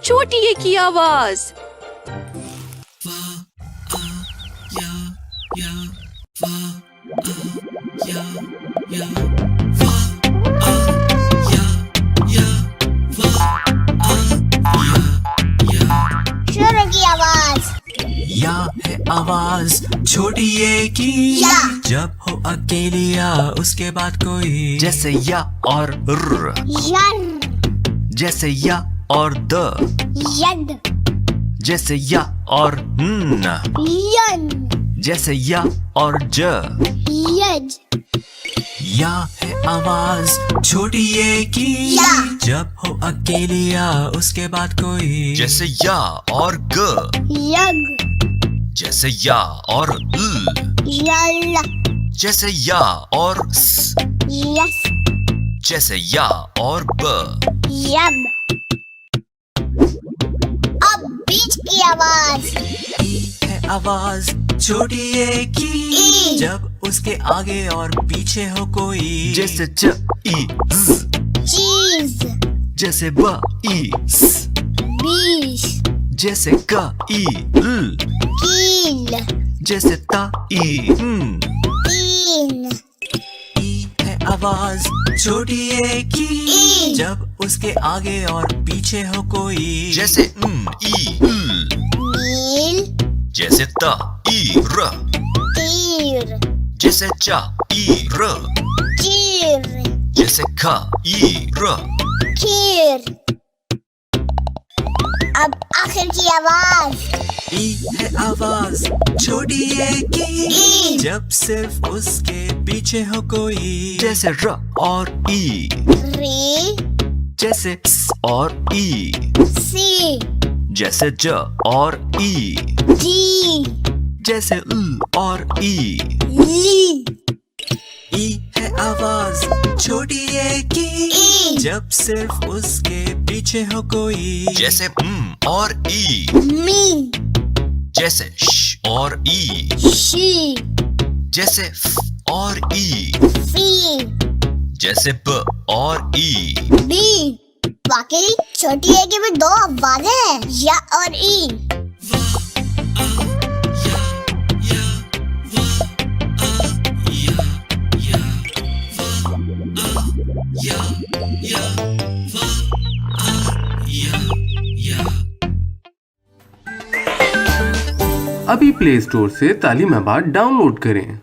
छोटी ये की आवाज। शुरू की आवाज। या है आवाज छोटी ये की। या। जब हो अकेली या उसके बाद कोई, जैसे या और र, यन, जैसे या और द, यद, जैसे या और न, यन, जैसे या और ज। यज। या है आवाज छोटी ये की। या। जब हो अकेली या उसके बाद कोई, जैसे या और ग, यग, जैसे या और ल, यल, जैसे या और स, यस, जैसे या और ब। यब। अब बीच की आवाज। ई है आवाज छोटी ये की। ई। जब उसके आगे और पीछे हो कोई, जैसे च ई ज, चीज, जैसे ब ई स, बीस, जैसे क ई ल, कील, जैसे ता ई न। तीन, ई है आवाज छोटी ये की। ई। जब उसके आगे और पीछे हो कोई, जैसे ई ल, नील, जैसे ता ई र, तीर, जैसे चा ई र, चीर, जैसे ख ई र। खीर। अब आखिर की आवाज। ई है आवाज छोटी ये की। ई। जब सिर्फ उसके पीछे हो कोई, जैसे र और ई, री, जैसे स और ई, सी, जैसे ज और ई, जी, जैसे ल और ई। ली। ई है आवाज छोटी ये की। ई। जब सिर्फ उसके पीछे हो कोई, जैसे और ई, मी, जैसे श और ई, शी, जैसे फ और ई, फी, जैसे ब और ई। बी। वाकई छोटी है कि में दो आवाजें हैं, या और ई। अभी प्ले स्टोर से तालीमाबाद डाउनलोड करें।